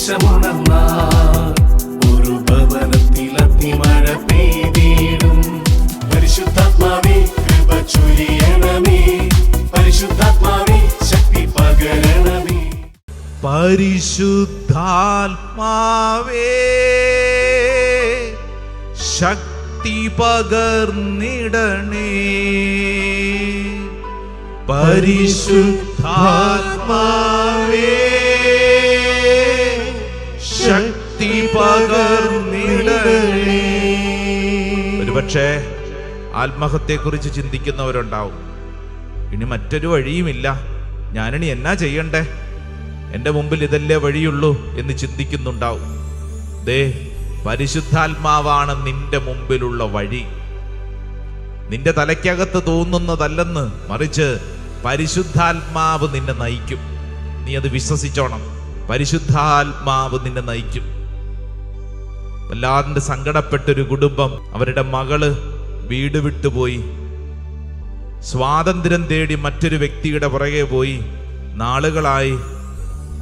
ദേശമുണർന്നാൽ ഒരു ഭവനത്തിൽ അഗ്നിമഴ പെയ്തിടും. പരിശുദ്ധാത്മാവേ കൃപ ചൊരിയണമേ, പരിശുദ്ധാത്മാവേ ശക്തി പകരണമേ. പരിശുദ്ധാത്മാവേ ശക്തി പകർന്നിടണേ, പരിശുദ്ധാത്മാവേ ശക്തി പകർന്നിടണേ. ഒരുപക്ഷെ ആത്മഹത്യയെക്കുറിച്ച് ചിന്തിക്കുന്നവരുണ്ടാവും. ഇനി മറ്റൊരു വഴിയുമില്ല, ഞാനിനി എന്നാ ചെയ്യണ്ടേ, എൻ്റെ മുമ്പിൽ ഇതല്ലേ വഴിയുള്ളൂ എന്ന് ചിന്തിക്കുന്നുണ്ടാവും. ദേ, പരിശുദ്ധാത്മാവാണ് നിന്റെ മുമ്പിലുള്ള വഴി. നിന്റെ തലയ്ക്കകത്ത് തോന്നുന്നതല്ലെന്ന്, മറിച്ച് പരിശുദ്ധാത്മാവ് നിന്നെ നയിക്കും. നീ അത് വിശ്വസിച്ചോണം. പരിശുദ്ധാത്മാവ് നിന്നെ നയിക്കും. വല്ലാണ്ട് സങ്കടപ്പെട്ടൊരു കുടുംബം, അവരുടെ മകള് വീട് വിട്ടുപോയി, സ്വാതന്ത്ര്യം തേടി മറ്റൊരു വ്യക്തിയുടെ പുറകെ പോയി. നാളുകളായി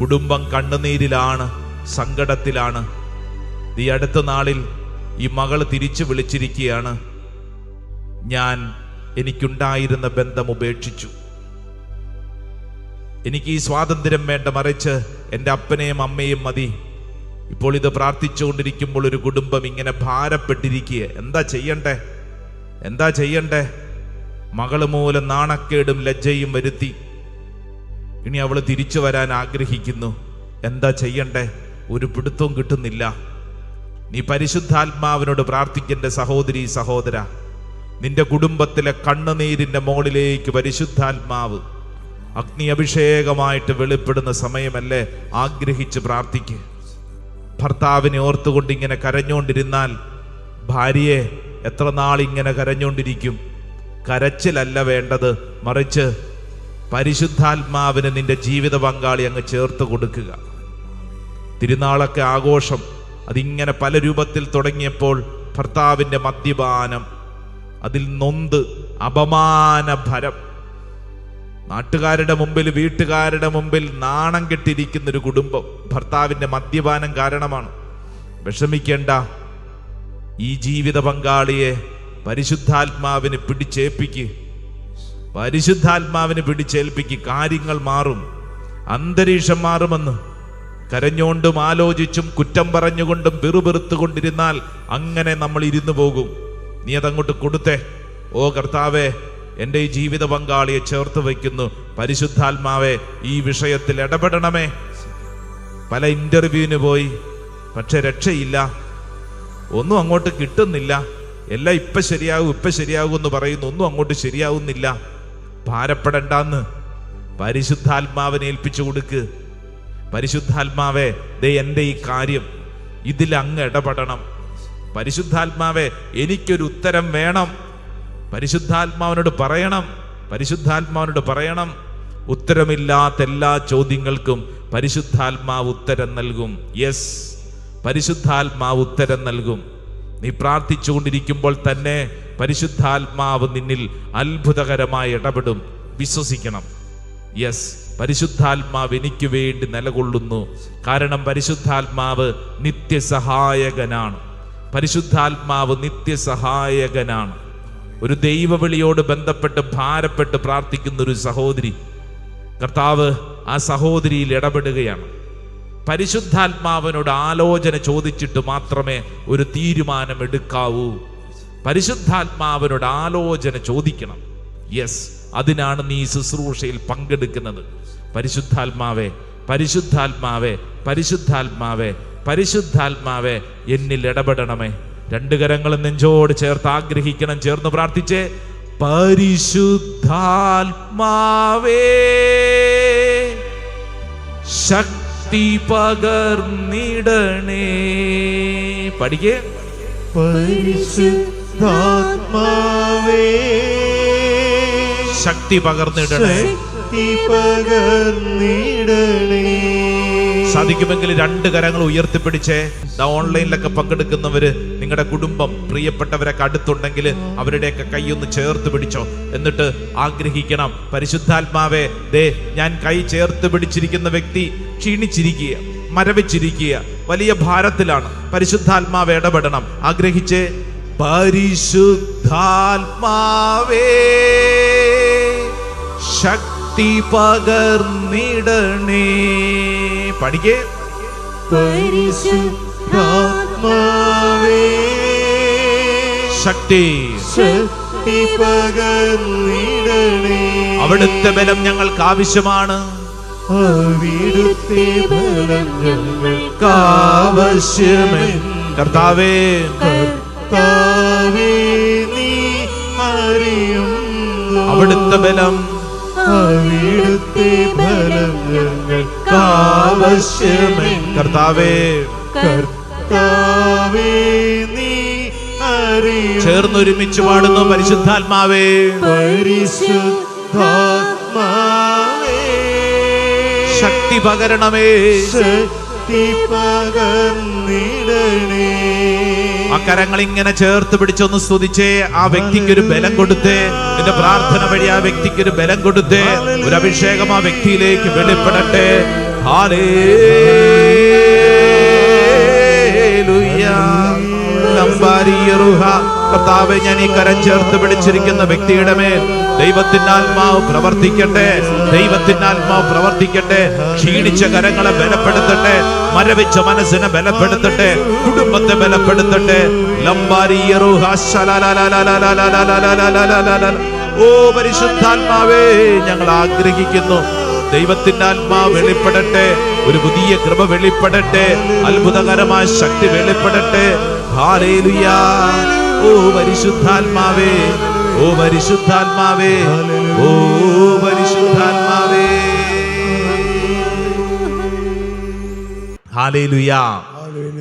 കുടുംബം കണ്ണുനീരിലാണ്, സങ്കടത്തിലാണ്. ഈ അടുത്ത നാളിൽ ഈ മകള് തിരിച്ചു വിളിച്ചിരിക്കുകയാണ്, എനിക്കുണ്ടായിരുന്ന ബന്ധം ഉപേക്ഷിച്ചു, എനിക്ക് ഈ സ്വാതന്ത്ര്യം വേണ്ട, മറിച്ച് എൻ്റെ അപ്പനെയും അമ്മയും മതി. ഇപ്പോൾ ഇത് പ്രാർത്ഥിച്ചുകൊണ്ടിരിക്കുമ്പോൾ ഒരു കുടുംബം ഇങ്ങനെ ഭാരപ്പെട്ടിരിക്കുക. എന്താ ചെയ്യണ്ടേ? മകള് മൂലം നാണക്കേടും ലജ്ജയും വരുത്തി. ഇനി അവള് തിരിച്ചു വരാൻ ആഗ്രഹിക്കുന്നു. എന്താ ചെയ്യണ്ടേ? ഒരു പിടുത്തവും കിട്ടുന്നില്ല. നീ പരിശുദ്ധാത്മാവിനോട് പ്രാർത്ഥിക്കേണ്ട സഹോദരി, സഹോദര. നിന്റെ കുടുംബത്തിലെ കണ്ണുനീരിന്റെ മുകളിലേക്ക് പരിശുദ്ധാത്മാവ് അഗ്നി അഭിഷേകമായിട്ട് വെളിപ്പെടുന്ന സമയമല്ലേ? ആഗ്രഹിച്ച് പ്രാർത്ഥിക്കുക. ഭർത്താവിനെ ഓർത്തുകൊണ്ട് ഇങ്ങനെ കരഞ്ഞുകൊണ്ടിരുന്നാൽ ഭാര്യയെ എത്ര നാൾ ഇങ്ങനെ കരഞ്ഞുകൊണ്ടിരിക്കും? കരച്ചിലല്ല വേണ്ടത്, മറിച്ച് പരിശുദ്ധാത്മാവിന് നിന്റെ ജീവിത പങ്കാളി അങ്ങ് ചേർത്ത് കൊടുക്കുക. തിരുനാളൊക്കെ ആഘോഷം അതിങ്ങനെ പല രൂപത്തിൽ തുടങ്ങിയപ്പോൾ ഭർത്താവിൻ്റെ മദ്യപാനം, അതിൽ നൊന്ത് അപമാനഭരം, നാട്ടുകാരുടെ മുമ്പിൽ വീട്ടുകാരുടെ മുമ്പിൽ നാണം കെട്ടിരിക്കുന്നൊരു കുടുംബം ഭർത്താവിൻ്റെ മദ്യപാനം കാരണമാണ്. വിഷമിക്കേണ്ട. ഈ ജീവിത പങ്കാളിയെ പരിശുദ്ധാത്മാവിന് പിടിച്ചേൽപ്പിക്ക്. കാര്യങ്ങൾ മാറും, അന്തരീക്ഷം മാറുമെന്ന്. കരഞ്ഞോണ്ടും ആലോചിച്ചും കുറ്റം പറഞ്ഞുകൊണ്ടും പിറുപിറുത്തുകൊണ്ടിരുന്നാൽ അങ്ങനെ നമ്മൾ ഇരുന്നു പോകും. നീ അതങ്ങോട്ട് കൊടുത്തേ. ഓ കർത്താവേ, എൻ്റെ ഈ ജീവിത പങ്കാളിയെ ചേർത്ത് വയ്ക്കുന്നു. പരിശുദ്ധാത്മാവേ, ഈ വിഷയത്തിൽ ഇടപെടണമേ. പല ഇന്റർവ്യൂവിന് പോയി, പക്ഷെ രക്ഷയില്ല, ഒന്നും അങ്ങോട്ട് കിട്ടുന്നില്ല. എല്ലാം ഇപ്പം ശരിയാകും എന്ന് പറയുന്നു, ഒന്നും അങ്ങോട്ട് ശരിയാവുന്നില്ല. ഭാരപ്പെടണ്ടെന്ന് പരിശുദ്ധാത്മാവിനെ ഏൽപ്പിച്ചു കൊടുക്ക്. പരിശുദ്ധാത്മാവേ, ദേ എൻ്റെ ഈ കാര്യം, ഇതിൽ അങ്ങ് ഇടപെടണം. പരിശുദ്ധാത്മാവേ, എനിക്കൊരു ഉത്തരം വേണം. പരിശുദ്ധാത്മാവിനോട് പറയണം. ഉത്തരമില്ലാത്ത എല്ലാ ചോദ്യങ്ങൾക്കും പരിശുദ്ധാത്മാവ് ഉത്തരം നൽകും. യെസ്, പരിശുദ്ധാത്മാവ് ഉത്തരം നൽകും. നീ പ്രാർത്ഥിച്ചുകൊണ്ടിരിക്കുമ്പോൾ തന്നെ പരിശുദ്ധാത്മാവ് നിന്നിൽ അത്ഭുതകരമായി ഇടപെടും. വിശ്വസിക്കണം. യെസ്, പരിശുദ്ധാത്മാവ് എനിക്ക് വേണ്ടി നിലകൊള്ളുന്നു. കാരണം പരിശുദ്ധാത്മാവ് നിത്യസഹായകനാണ്. ഒരു ദൈവവിളിയോട് ബന്ധപ്പെട്ട് ഭാരപ്പെട്ട് പ്രാർത്ഥിക്കുന്ന ഒരു സഹോദരി, കർത്താവ് ആ സഹോദരിയിൽ ഇടപെടുകയാണ്. പരിശുദ്ധാത്മാവിനോട് ആലോചന ചോദിച്ചിട്ട് മാത്രമേ ഒരു തീരുമാനം എടുക്കാവൂ. പരിശുദ്ധാത്മാവിനോട് ആലോചന ചോദിക്കണം. യെസ്, അതിനാണ് നീ ശുശ്രൂഷയിൽ പങ്കെടുക്കുന്നത്. പരിശുദ്ധാത്മാവേ എന്നിൽ ഇടപെടണമേ. രണ്ട് കരങ്ങളും നെഞ്ചോട് ചേർത്ത് ആഗ്രഹിക്കണം. ചേർന്ന് പ്രാർത്ഥിച്ചേ. പരിശുദ്ധാത്മാവേ ശക്തി പകർന്നിടണേ. പഠിക്കേ. പരിശുദ്ധാത്മാവേ ശക്തി പകർന്നിടണേ. സാധിക്കുമെങ്കിൽ രണ്ട് കരങ്ങൾ ഉയർത്തിപ്പിടിച്ചേ. ഓൺലൈനിലൊക്കെ പങ്കെടുക്കുന്നവര്, നിങ്ങളുടെ കുടുംബം പ്രിയപ്പെട്ടവരൊക്കെ അടുത്തുണ്ടെങ്കിൽ അവരുടെയൊക്കെ കൈയൊന്ന് ചേർത്ത് പിടിച്ചോ. എന്നിട്ട് ആഗ്രഹിക്കണം, പരിശുദ്ധാത്മാവേ, ദേ ഞാൻ കൈ ചേർത്ത് പിടിച്ചിരിക്കുന്ന വ്യക്തി ക്ഷീണിച്ചിരിക്കുക, മരവിച്ചിരിക്കുക, വലിയ ഭാരത്തിലാണ്. പരിശുദ്ധാത്മാവ് ഇടപെടണം. ആഗ്രഹിച്ച് പരിശുദ്ധാത്മാവേ ശക്തി പകർന്നിടണേ. പഠിക്കേ. പരിശുദ്ധാത്മാവേ ശക്തി പകർന്നിടണേ. അവിടുത്തെ ബലം ഞങ്ങൾക്ക് ആവശ്യമാണ്. അവിടുത്തെ ബലം ഞങ്ങൾക്ക് ആവശ്യമെന്ന് കർത്താവേ, കർത്താവേ നീ അറിയുന്നു. അവിടുത്തെ ബലം, അവിടുത്തെ ബലം ഞങ്ങൾക്ക് ആവശ്യമെന്ന് കർത്താവേ, കർത്താവേ നീ അറിയുന്നു. ചേർന്നൊരുമിച്ച് പാടുന്നു. പരിശുദ്ധാത്മാവേ, പരിശുദ്ധാത്മാവേ ശക്തി പകരണമേ, ശക്തി പകർന്നിടണേ. ആ കരങ്ങൾ ഇങ്ങനെ ചേർത്ത് പിടിച്ചൊന്ന് സ്തുതിച്ചേ. ആ വ്യക്തിക്ക് ഒരു ബലം കൊടുത്തേ. എന്റെ പ്രാർത്ഥന വഴി ആ വ്യക്തിക്ക് ഒരു ബലം കൊടുത്തേ. ഒരു അഭിഷേകം ആ വ്യക്തിയിലേക്ക് വെളിപ്പെടട്ടെ. ഹല്ലേലൂയ. കർത്താവേ, ഞാൻ ഈ കരം ചേർത്ത് പിടിച്ചിരിക്കുന്ന വ്യക്തിയുടെ മേൽ ദൈവത്തിന്റെ ആത്മാവ് പ്രവർത്തിക്കട്ടെ. ദൈവത്തിന്റെ ആത്മാവ് പ്രവർത്തിക്കട്ടെ. ക്ഷീണിച്ച കരങ്ങളെ ബലപ്പെടുത്തട്ടെ. മരവിച്ച മനസ്സിനെ ബലപ്പെടുത്തട്ടെ. കുടുംബത്തെ ബലപ്പെടുത്തട്ടെ. ഓ പരിശുദ്ധാത്മാവേ, ഞങ്ങൾ ആഗ്രഹിക്കുന്നു ദൈവത്തിന്റെ ആത്മാവ് വെളിപ്പെടട്ടെ. ഒരു പുതിയ കൃപ വെളിപ്പെടട്ടെ. അത്ഭുതകരമായ ശക്തി വെളിപ്പെടട്ടെ. ഹല്ലേലൂയ. ഓ പരിശുദ്ധാത്മാവേ, ഓ പരിശുദ്ധാത്മാവേ, ഓ പരിശുദ്ധാത്മാവേ. Hallelujah,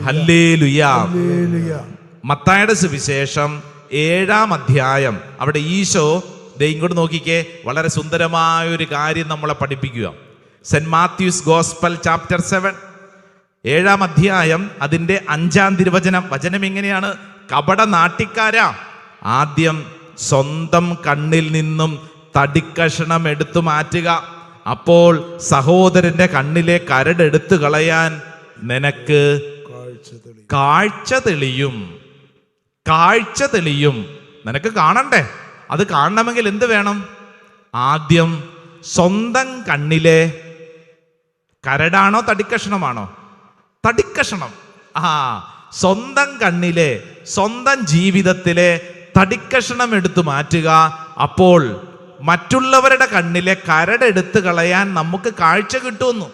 hallelujah. മത്തായിയുടെ സുവിശേഷം 7-ാം അധ്യായം. അവിടെ ഈശോ ഇങ്ങോട്ട് നോക്കിക്കേ, വളരെ സുന്ദരമായ ഒരു കാര്യം നമ്മളെ പഠിപ്പിക്കുക. സെന്റ് മാത്യൂസ് ഗോസ്പൽ ചാപ്റ്റർ 7 7-ാം അധ്യായം അതിൻ്റെ 5-ാം തിരുവചനം. വചനം ഇങ്ങനെയാണ്: കപട നാട്ടിക്കാരാ, ആദ്യം സ്വന്തം കണ്ണിൽ നിന്നും തടിക്കഷണം എടുത്തു മാറ്റുക, അപ്പോൾ സഹോദരന്റെ കണ്ണിലെ കരടെടുത്തു കളയാൻ നിനക്ക് കാഴ്ച തെളിയും. കാഴ്ച തെളിയും. നിനക്ക് കാണണ്ടേ? അത് കാണണമെങ്കിൽ എന്ത് വേണം? ആദ്യം സ്വന്തം കണ്ണിലെ കരടാണോ തടിക്കഷണമാണോ? തടിക്കഷണം. സ്വന്തം കണ്ണിലെ, സ്വന്തം ജീവിതത്തിലെ തടിക്കഷണം എടുത്തു മാറ്റുക, അപ്പോൾ മറ്റുള്ളവരുടെ കണ്ണിലെ കരടെടുത്ത് കളയാൻ നമുക്ക് കാഴ്ച കിട്ടുമെന്നു.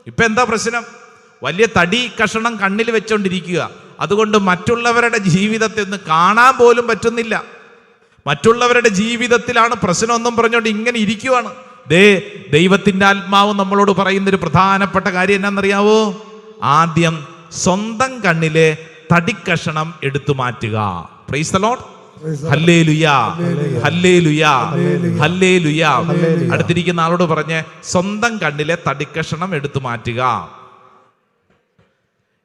ഇപ്പൊ എന്താ പ്രശ്നം? വലിയ തടി കഷണം കണ്ണിൽ വെച്ചോണ്ടിരിക്കുക. അതുകൊണ്ട് മറ്റുള്ളവരുടെ ജീവിതത്തിൽ നിന്ന് കാണാൻ പോലും പറ്റുന്നില്ല. മറ്റുള്ളവരുടെ ജീവിതത്തിലാണ് പ്രശ്നമൊന്നും പറഞ്ഞുകൊണ്ട് ഇങ്ങനെ ഇരിക്കുവാണ്. ദൈവത്തിന്റെ ആത്മാവ് നമ്മളോട് പറയുന്നൊരു പ്രധാനപ്പെട്ട കാര്യം എന്നാണെന്നറിയാവോ? ആദ്യം സ്വന്തം കണ്ണിലെ തടിക്കഷണം എടുത്തു മാറ്റുക. Price the Lord. Hallelujah, hallelujah, hallelujah. അടുത്തിരിക്കുന്ന ആളോട് പറഞ്ഞ് സ്വന്തം കണ്ണിലെ തടിക്കഷണം എടുത്തു മാറ്റുക.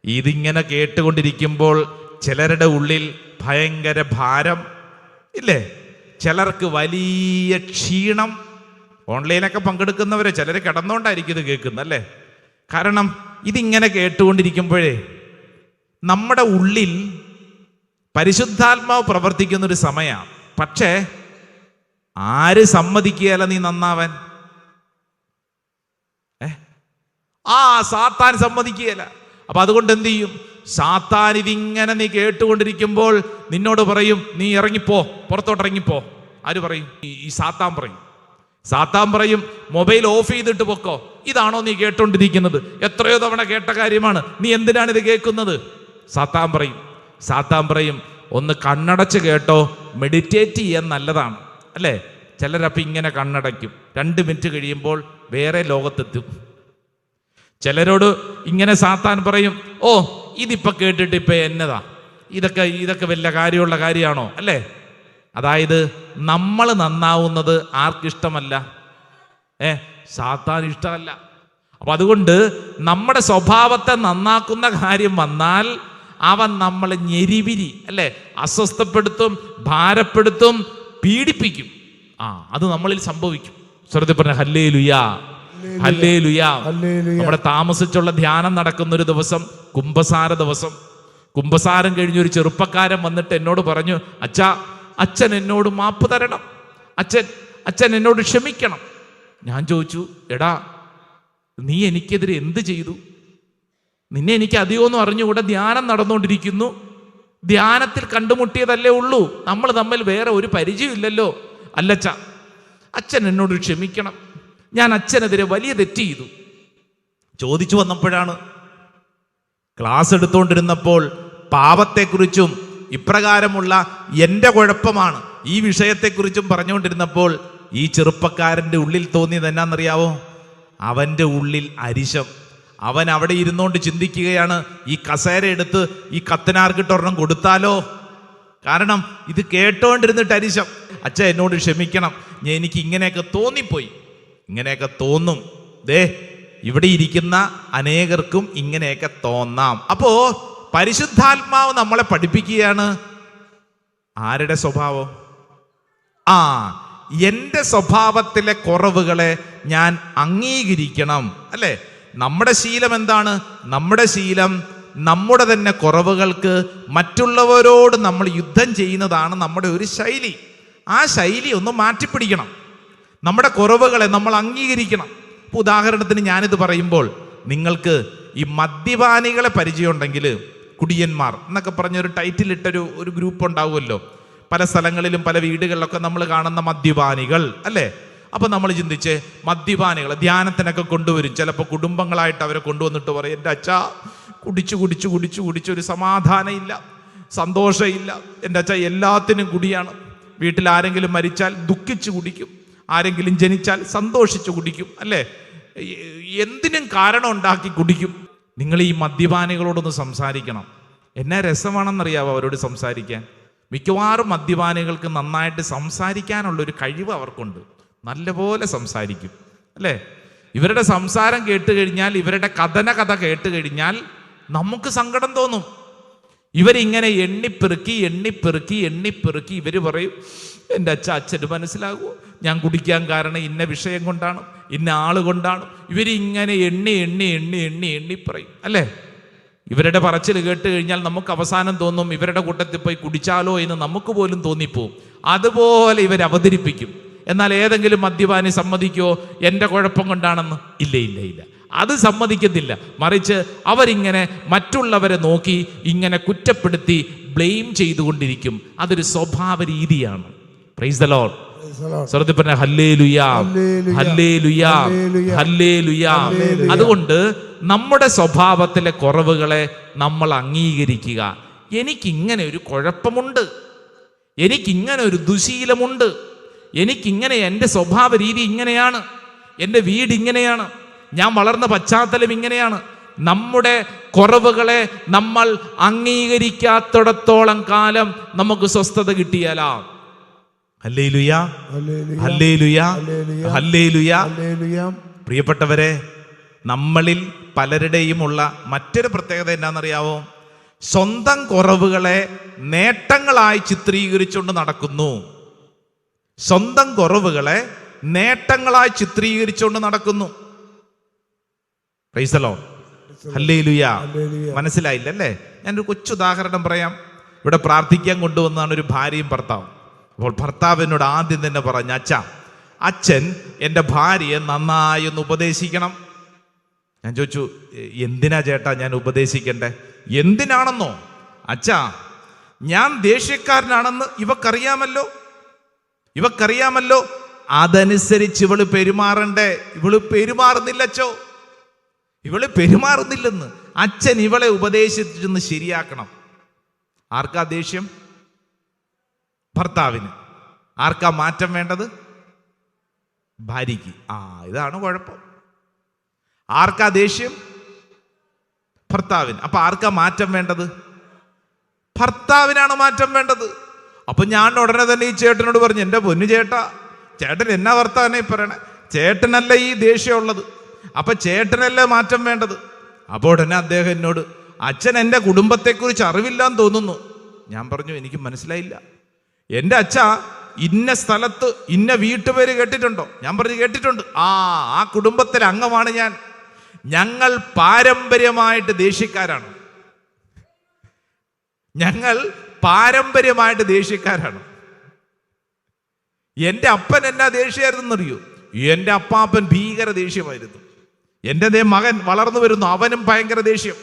ഇതിങ്ങനെ കേട്ടുകൊണ്ടിരിക്കുമ്പോൾ ചിലരുടെ ഉള്ളിൽ ഭയങ്കര ഭാരം ഇല്ലേ? ചിലർക്ക് വലിയ ക്ഷീണം. ഓൺലൈനൊക്കെ പങ്കെടുക്കുന്നവരെ ചിലർ കിടന്നുകൊണ്ടായിരിക്കും ഇത് കേൾക്കുന്നത് അല്ലേ? കാരണം ഇതിങ്ങനെ കേട്ടുകൊണ്ടിരിക്കുമ്പോഴേ നമ്മുടെ ഉള്ളിൽ പരിശുദ്ധാത്മാവ് പ്രവർത്തിക്കുന്നൊരു സമയമാണ്. പക്ഷേ ആര് സമ്മതിക്കുകയല്ല നീ നന്നാവാൻ? സാത്താൻ സമ്മതിക്കുകയല്ല. അപ്പൊ അതുകൊണ്ട് എന്ത് ചെയ്യും? സാത്താൻ ഇതിങ്ങനെ നീ കേട്ടുകൊണ്ടിരിക്കുമ്പോൾ നിന്നോട് പറയും, നീ ഇറങ്ങിപ്പോ, പുറത്തോട്ട് ഇറങ്ങിപ്പോ. ആര് പറയും? ഈ സാത്താൻ പറയും. സാത്താൻ പറയും, മൊബൈൽ ഓഫ് ചെയ്തിട്ട് പൊക്കോ. ഇതാണോ നീ കേട്ടോണ്ടിരിക്കുന്നത്? എത്രയോ തവണ കേട്ട കാര്യമാണ്, നീ എന്തിനാണ് ഇത് കേൾക്കുന്നത്? സാത്താൻ പറയും ഒന്ന് കണ്ണടച്ച് കേട്ടോ, മെഡിറ്റേറ്റ് ചെയ്യാൻ നല്ലതാണ് അല്ലേ? ചിലരപ്പം ഇങ്ങനെ കണ്ണടയ്ക്കും, 2 മിനിറ്റ് കഴിയുമ്പോൾ വേറെ ലോകത്തെത്തും. ചിലരോട് ഇങ്ങനെ സാത്താൻ പറയും, ഓ ഇതിപ്പോൾ കേട്ടിട്ട് ഇപ്പം എന്നതാ, ഇതൊക്കെ വലിയ കാര്യമുള്ള കാര്യമാണോ അല്ലേ? അതായത് നമ്മൾ നന്നാവുന്നത് ആർക്കിഷ്ടമല്ല? സാത്താൻ ഇഷ്ടമല്ല. അപ്പം അതുകൊണ്ട് നമ്മുടെ സ്വഭാവത്തെ നന്നാക്കുന്ന കാര്യം വന്നാൽ അവൻ നമ്മളെ ഞെരിവിരി അല്ലേ, അസ്വസ്ഥപ്പെടുത്തും, ഭാരപ്പെടുത്തും, പീഡിപ്പിക്കും. അത് നമ്മളിൽ സംഭവിക്കും. സ്വരത്തിൽ പറഞ്ഞ ഹല്ലേലൂയ, ഹല്ലേലൂയാ. നമ്മുടെ താമസിച്ചുള്ള ധ്യാനം നടക്കുന്ന ഒരു ദിവസം കുംഭസാര ദിവസം. കുംഭസാരം കഴിഞ്ഞൊരു ചെറുപ്പക്കാരൻ വന്നിട്ട് എന്നോട് പറഞ്ഞു, അച്ഛൻ എന്നോട് മാപ്പ് തരണം, അച്ഛൻ എന്നോട് ക്ഷമിക്കണം. ഞാൻ ചോദിച്ചു, എടാ നീ എനിക്കെതിരെ എന്ത് ചെയ്തു? നിന്നെ എനിക്ക് അധികമൊന്നും അറിഞ്ഞുകൂടെ, ധ്യാനം നടന്നുകൊണ്ടിരിക്കുന്നു, ധ്യാനത്തിൽ കണ്ടുമുട്ടിയതല്ലേ ഉള്ളൂ, നമ്മൾ തമ്മിൽ വേറെ ഒരു പരിചയമില്ലല്ലോ. അല്ലച്ച, അച്ഛൻ എന്നോട് ക്ഷമിക്കണം, ഞാൻ അച്ഛനെതിരെ വലിയ തെറ്റ് ചെയ്തു. ചോദിച്ചു വന്നപ്പോഴാണ്, ക്ലാസ് എടുത്തുകൊണ്ടിരുന്നപ്പോൾ പാപത്തെക്കുറിച്ചും ഇപ്രകാരമുള്ള എൻ്റെ കുഴപ്പമാണ് ഈ വിഷയത്തെക്കുറിച്ചും പറഞ്ഞുകൊണ്ടിരുന്നപ്പോൾ ഈ ചെറുപ്പക്കാരൻ്റെ ഉള്ളിൽ തോന്നിയത് എന്നാണെന്നറിയാവോ? അവൻ്റെ ഉള്ളിൽ അരിശം. അവൻ അവിടെ ഇരുന്നുകൊണ്ട് ചിന്തിക്കുകയാണ്, ഈ കസേര എടുത്ത് ഈ കത്തനാർക്കിട്ടൊരെണ്ണം കൊടുത്താലോ? കാരണം ഇത് കേട്ടോണ്ടിരുന്നിട്ട് അരിശം. അച്ഛൻ എന്നോട് ക്ഷമിക്കണം, എനിക്ക് ഇങ്ങനെയൊക്കെ തോന്നിപ്പോയി. ഇങ്ങനെയൊക്കെ തോന്നും, ഇവിടെ ഇരിക്കുന്ന അനേകർക്കും ഇങ്ങനെയൊക്കെ തോന്നാം. അപ്പോ പരിശുദ്ധാത്മാവ് നമ്മളെ പഠിപ്പിക്കുകയാണ്, ആരുടെ സ്വഭാവം? എൻ്റെ സ്വഭാവത്തിലെ കുറവുകളെ ഞാൻ അംഗീകരിക്കണം, അല്ലേ? നമ്മുടെ ശീലം എന്താണ്? നമ്മുടെ ശീലം നമ്മുടെ തന്നെ കുറവുകൾക്ക് മറ്റുള്ളവരോട് നമ്മൾ യുദ്ധം ചെയ്യുന്നതാണ് നമ്മുടെ ഒരു ശൈലി. ആ ശൈലി ഒന്ന് മാറ്റിപ്പിടിക്കണം. നമ്മുടെ കുറവുകളെ നമ്മൾ അംഗീകരിക്കണം. ഇപ്പോൾ ഉദാഹരണത്തിന് ഞാനിത് പറയുമ്പോൾ നിങ്ങൾക്ക് ഈ മദ്യപാനികളെ പരിചയമുണ്ടെങ്കിൽ, കുടിയന്മാർ എന്നൊക്കെ പറഞ്ഞൊരു ടൈറ്റിൽ ഇട്ടൊരു ഗ്രൂപ്പ് ഉണ്ടാവുമല്ലോ. പല സ്ഥലങ്ങളിലും പല വീടുകളിലൊക്കെ നമ്മൾ കാണുന്ന മദ്യപാനികൾ, അല്ലേ? അപ്പം നമ്മൾ ചിന്തിച്ച്, മദ്യപാനികളെ ധ്യാനത്തിനൊക്കെ കൊണ്ടുവരും. ചിലപ്പോൾ കുടുംബങ്ങളായിട്ട് അവരെ കൊണ്ടുവന്നിട്ട് പറയും, എൻ്റെ അച്ഛാ കുടിച്ച് ഒരു സമാധാനം ഇല്ല, സന്തോഷമില്ല, എൻ്റെ അച്ഛാ എല്ലാത്തിനും കുടിയാണ്. വീട്ടിൽ ആരെങ്കിലും മരിച്ചാൽ ദുഃഖിച്ച് കുടിക്കും, ആരെങ്കിലും ജനിച്ചാൽ സന്തോഷിച്ച് കുടിക്കും, അല്ലേ? എന്തിനും കാരണം ഉണ്ടാക്കി കുടിക്കും. നിങ്ങൾ ഈ മദ്യപാനികളോടൊന്ന് സംസാരിക്കണം. എന്നാ രസമാണെന്നറിയാവോ അവരോട് സംസാരിക്കാൻ? മിക്കവാറും മദ്യപാനികൾക്ക് നന്നായിട്ട് സംസാരിക്കാനുള്ളൊരു കഴിവ് അവർക്കുണ്ട്. നല്ലപോലെ സംസാരിക്കും, അല്ലേ? ഇവരുടെ സംസാരം കേട്ട് കഴിഞ്ഞാൽ, ഇവരുടെ കഥ കേട്ട് കഴിഞ്ഞാൽ നമുക്ക് സങ്കടം തോന്നും. ഇവരിങ്ങനെ എണ്ണിപ്പെറുക്കി ഇവർ പറയും, എൻ്റെ അച്ഛന് മനസ്സിലാകുമോ, ഞാൻ കുടിക്കാൻ കാരണം ഇന്ന വിഷയം കൊണ്ടാണ്, ഇന്ന ആള് കൊണ്ടാണ്. ഇവരിങ്ങനെ എണ്ണി പറയും, അല്ലേ? ഇവരുടെ പറച്ചിൽ കേട്ട് കഴിഞ്ഞാൽ നമുക്ക് അവസാനം തോന്നും, ഇവരുടെ കൂട്ടത്തിൽ പോയി കുടിച്ചാലോ എന്ന് നമുക്ക് പോലും തോന്നിപ്പോവും. അതുപോലെ ഇവർ അവതരിപ്പിക്കും. എന്നാൽ ഏതെങ്കിലും മദ്യപാനി സമ്മതിക്കോ എൻ്റെ കുഴപ്പം കൊണ്ടാണെന്ന്? ഇല്ല, അത് സമ്മതിക്കത്തില്ല. മറിച്ച് അവരിങ്ങനെ മറ്റുള്ളവരെ നോക്കി ഇങ്ങനെ കുറ്റപ്പെടുത്തി ബ്ലെയിം ചെയ്തുകൊണ്ടിരിക്കും. അതൊരു സ്വഭാവ രീതിയാണ്. Price the Lord. സ്വർഗ്ഗത്തിൽ പറഞ്ഞ ഹല്ലേലൂയാ, ഹല്ലേലൂയാ, ഹല്ലേലൂയാ. അതുകൊണ്ട് നമ്മുടെ സ്വഭാവത്തിലെ കുറവുകളെ നമ്മൾ അംഗീകരിക്കുക. എനിക്കിങ്ങനെ ഒരു കുഴപ്പമുണ്ട്, എനിക്കിങ്ങനെ ഒരു ദുശീലമുണ്ട്, എനിക്കിങ്ങനെ എൻ്റെ സ്വഭാവ രീതി ഇങ്ങനെയാണ്, എൻ്റെ വീട് ഇങ്ങനെയാണ്, ഞാൻ വളർന്ന പശ്ചാത്തലം ഇങ്ങനെയാണ്. നമ്മുടെ കുറവുകളെ നമ്മൾ അംഗീകരിക്കാത്തിടത്തോളം കാലം നമുക്ക് സ്വസ്ഥത കിട്ടിയാലാ. ഹല്ലേലൂയാ, ഹല്ലേലൂയാ, ഹല്ലേലൂയാ. പ്രിയപ്പെട്ടവരെ, നമ്മളിൽ പലരുടെയുമുള്ള മറ്റൊരു പ്രത്യേകത എന്നാണെന്നറിയാവോ? സ്വന്തം കുറവുകളെ നേട്ടങ്ങളായി ചിത്രീകരിച്ചുകൊണ്ട് നടക്കുന്നു. സ്വന്തം കുറവുകളെ നേട്ടങ്ങളായി ചിത്രീകരിച്ചുകൊണ്ട് നടക്കുന്നു. Praise the lord. ഹല്ലേലൂയാ. മനസ്സിലായില്ലല്ലേ? ഞാനൊരു കൊച്ചുദാഹരണം പറയാം. ഇവിടെ പ്രാർത്ഥിക്കാൻ കൊണ്ടുവന്നതാണ് ഒരു ഭാര്യയും ഭർത്താവും. അപ്പോൾ ഭർത്താവിനോട് ആദ്യം തന്നെ പറഞ്ഞ, അച്ഛൻ എൻ്റെ ഭാര്യയെ നന്നായി ഒന്ന് ഉപദേശിക്കണം. ഞാൻ ചോദിച്ചു, എന്തിനാ ചേട്ടാ ഞാൻ ഉപദേശിക്കണ്ടേ? എന്തിനാണെന്നോ? ഞാൻ ദേഷ്യക്കാരനാണെന്ന് ഇവക്കറിയാമല്ലോ, അതനുസരിച്ച് ഇവള് പെരുമാറണ്ടേ. ഇവള് പെരുമാറുന്നില്ലെന്ന് അച്ഛൻ ഇവളെ ഉപദേശിച്ചെന്ന് ശരിയാക്കണം. ആർക്കാ ദേഷ്യം? ഭർത്താവിന്. ആർക്കാ മാറ്റം വേണ്ടത്? ഭാര്യയ്ക്ക്. ഇതാണ് കുഴപ്പം. ആർക്കാ ദേഷ്യം? ഭർത്താവിന്. അപ്പൊ ആർക്കാ മാറ്റം വേണ്ടത്? ഭർത്താവിനാണ് മാറ്റം വേണ്ടത്. അപ്പൊ ഞാൻ ഉടനെ തന്നെ ഈ ചേട്ടനോട് പറഞ്ഞു, എൻ്റെ പൊന്നു ചേട്ടൻ എന്നാ വർത്താനേ പറയണേ? ചേട്ടനല്ല ഈ ദേഷ്യമുള്ളത്, അപ്പൊ ചേട്ടനല്ലേ മാറ്റം വേണ്ടത്. അപ്പോൾ ഉടനെ അദ്ദേഹം എന്നോട്, അച്ഛൻ എൻ്റെ കുടുംബത്തെക്കുറിച്ച് അറിവില്ലാന്ന് തോന്നുന്നു. ഞാൻ പറഞ്ഞു, എനിക്ക് മനസ്സിലായില്ല. എൻ്റെ ഇന്ന സ്ഥലത്ത് ഇന്ന വീട്ടുപേര് കേട്ടിട്ടുണ്ടോ? ഞാൻ പറഞ്ഞു കേട്ടിട്ടുണ്ട്. ആ കുടുംബത്തിലെ അംഗമാണ് ഞാൻ. ഞങ്ങൾ പാരമ്പര്യമായിട്ട് ദേഷ്യക്കാരാണ്. ഞങ്ങൾ പാരമ്പര്യമായിട്ട് ദേഷ്യക്കാരാണ്. എൻ്റെ അപ്പൻ എന്നാ ദേഷ്യമായിരുന്നെന്നറിയോ? എൻ്റെ അപ്പാപ്പൻ ഭീകര ദേഷ്യമായിരുന്നു. എൻ്റെ മകൻ വളർന്നു വരുന്നു, അവനും ഭയങ്കര ദേഷ്യം.